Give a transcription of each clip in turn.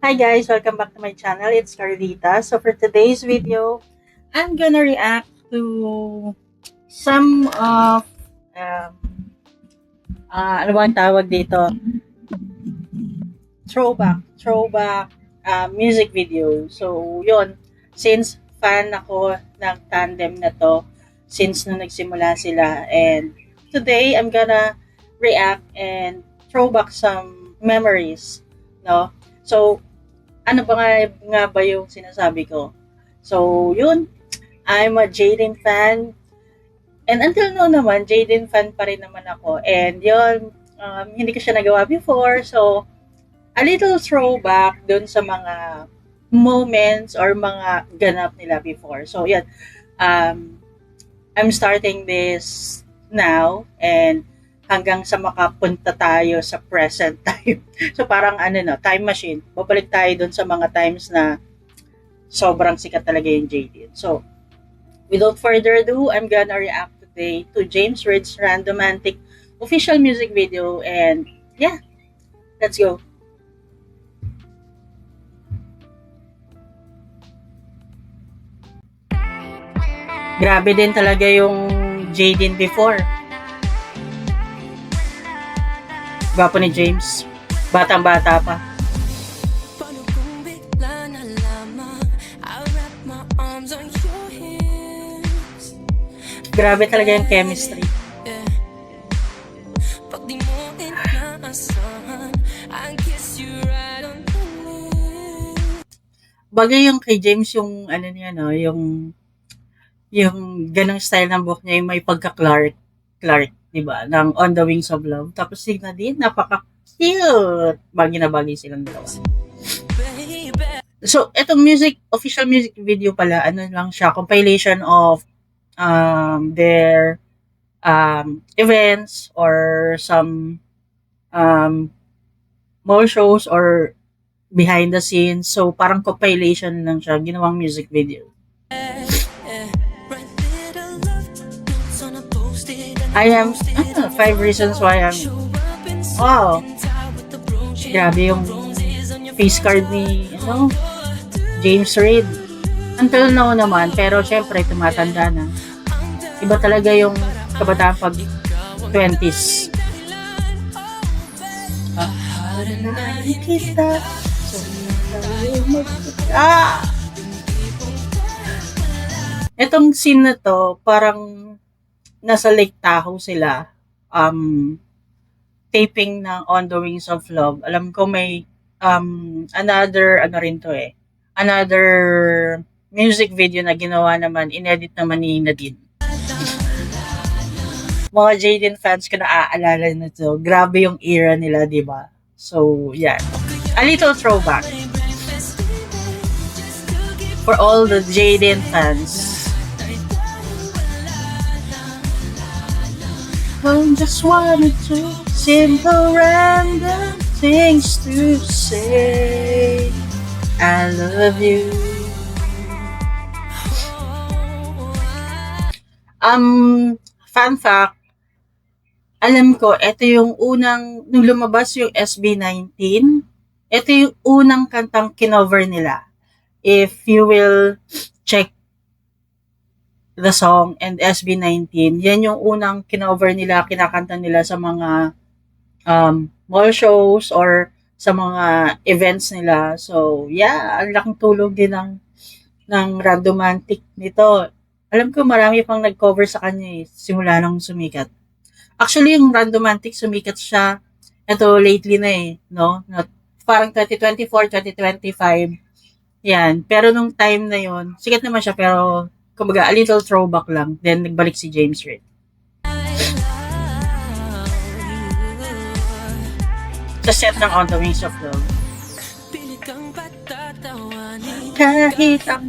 Hi guys, welcome back to my channel. It's Carlita. So for today's video, I'm gonna react to some of um, ano bang tawag dito? Throwback music video. So yun, since fan ako ng tandem na to since nung nagsimula sila, and today I'm gonna react and throwback some memories, no? So ano ba nga ba yung sinasabi ko? So, yun, I'm a Jaden fan. And until now naman, Jaden fan pa rin naman ako. And yun, hindi ko siya nagawa before. So, a little throwback dun sa mga moments or mga ganap nila before. So, yun, I'm starting this now and hanggang sa makapunta tayo sa present time. So parang time machine. Babalik tayo dun sa mga times na sobrang sikat talaga yung JD. So, without further ado, I'm gonna react today to James Reid's Randomantic official music video, and yeah, let's go. Grabe din talaga yung Jaden before. Gwapo ni James. Batang-bata pa. Grabe talaga yung chemistry. Bagay yung kay James yung niya, no, yung ganang style ng buhok niya, yung may pagka-Clark, di ba? Ng On the Wings of Love. Tapos signa din, napaka-cute. Bagay na bagay silang dalawa. So, etong official music video pala, lang siya, compilation of their events or some mall shows or behind the scenes. So, parang compilation lang siya, ginawang music video. I am 5 reasons why I'm wow, grabe yung face card ni James Reid. Until now naman, pero syempre tumatanda na, iba talaga yung kabataan pag 20s. Etong scene na to, parang nasa Lake Tahoe sila, taping ng On the Wings of Love. Alam ko may another music video na ginawa naman, inedit naman ni Nadine. Mga Jaden fans ko naaalala na to. Grabe yung era nila, di ba? So, yan. A little throwback for all the Jaden fans. I just wanted to simple random things to say. I love you. Fun fact, alam ko, ito yung unang, nung lumabas yung SB19, ito yung unang kantang kinover nila. If you will check the song and SB19, yan yung unang kinover nila, kinakanta nila sa mga mall shows or sa mga events nila. So, yeah, ang laking tulong din ng Randomantic nito. Alam ko marami pang nag-cover sa kanya simula nang sumikat. Actually, yung Randomantic sumikat siya, ito lately na no? Parang 2024, 2025, yan. Pero nung time na yon, sikat naman siya, pero kumbaga, a little throwback lang. Then, nagbalik si James Reid. Sa set ng On the Wings of Love. Kahit ang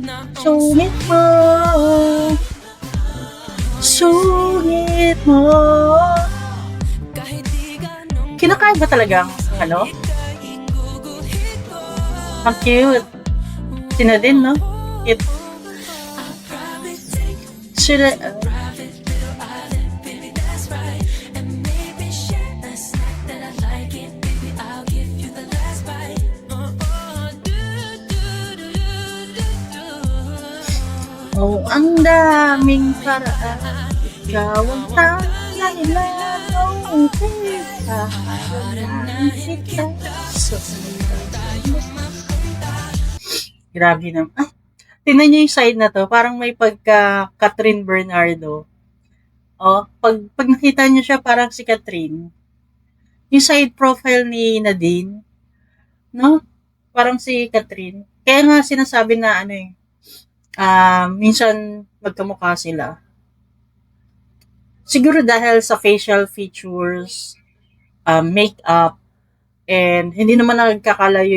sungit mo, kinakain ba talagang, ang cute. Sina din, no? Cute. Should I? Ang daming paraan, ikaw ang tanging dahilan. Okay, paharanahin kita. So, grabe naman. Ay, tingnan niyo yung side na to. Parang may pagka Catherine Bernardo. Oh, pag nakita niyo siya, parang si Catherine. Yung side profile ni Nadine, no? Parang si Catherine. Kaya nga sinasabi na ano eh, minsan magkamukha sila. Siguro dahil sa facial features, makeup, and hindi naman nagkakalayo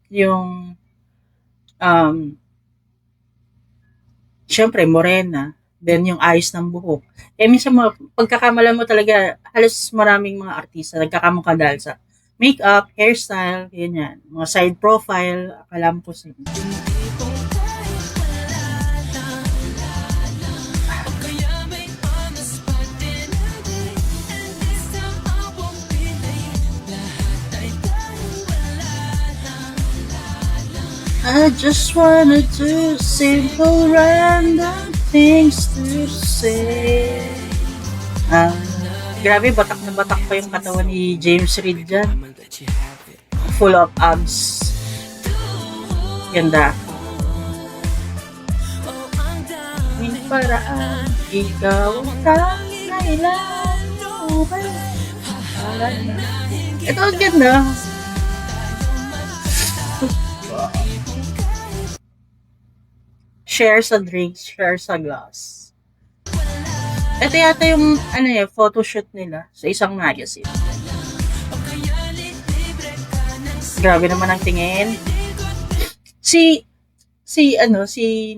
yung syempre morena, then yung ayos ng buhok. Eh minsan pagkakamalan mo talaga, halos maraming mga artista nagkakamukha dahil sa makeup, hairstyle, ganyan. Mga side profile, akala mo po sila. I just wanna do simple random things to say. Grabe, batak na batak pa yung katawan ni James Reid dyan. Full of abs. Ganda. May paraan, ikaw ang tanging dahilan. Okay. Ito ang ganda. Share sa drink, share sa glass. Ito yata yung photoshoot nila sa isang magazine. Grabe naman ang tingin. Si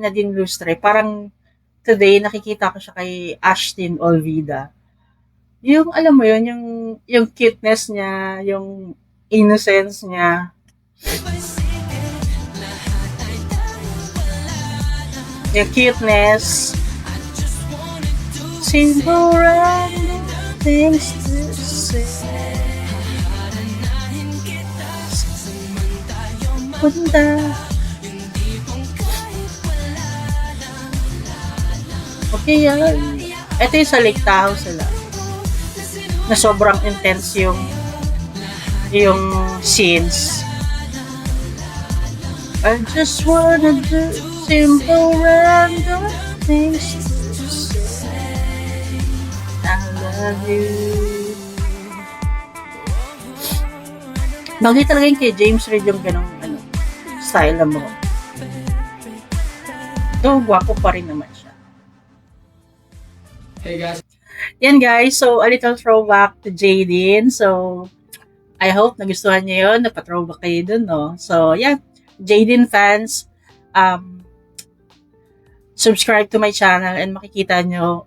Nadine Lustre, parang today nakikita ko siya kay Ashtin Olvida. Yung alam mo yun, yung cuteness niya, yung innocence niya. Yung cuteness. Simple random things to say. Punta. Okay yan. Ito yung sa Lake Tahoe sila. Na sobrang intense yung scenes. I just wanna do simple random things to say. I love you. Bagay talaga yung kay James Reid yung ganong style mo. Ito, gwapo pa rin naman siya. Hey guys. Yan guys, so a little throwback to Jaden. So, I hope nagustuhan niyo yun. Napatrowback kayo dun, no? So, yeah. Jaden fans, subscribe to my channel and makikita nyo,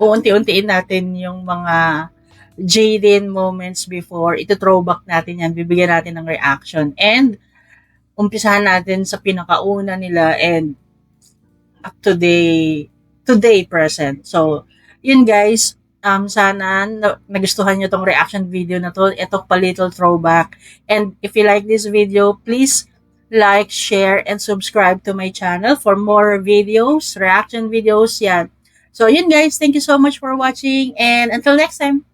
uunti-untiin natin yung mga Jaden moments before. Ito throwback natin yan. Bibigyan natin ng reaction. And, umpisahan natin sa pinakauna nila and up to today present. So, yun guys, sana nagustuhan nyo tong reaction video na to. Ito pa little throwback. And if you like this video, please like, share, and subscribe to my channel for more videos, reaction videos, yan. So, yun guys, thank you so much for watching and until next time.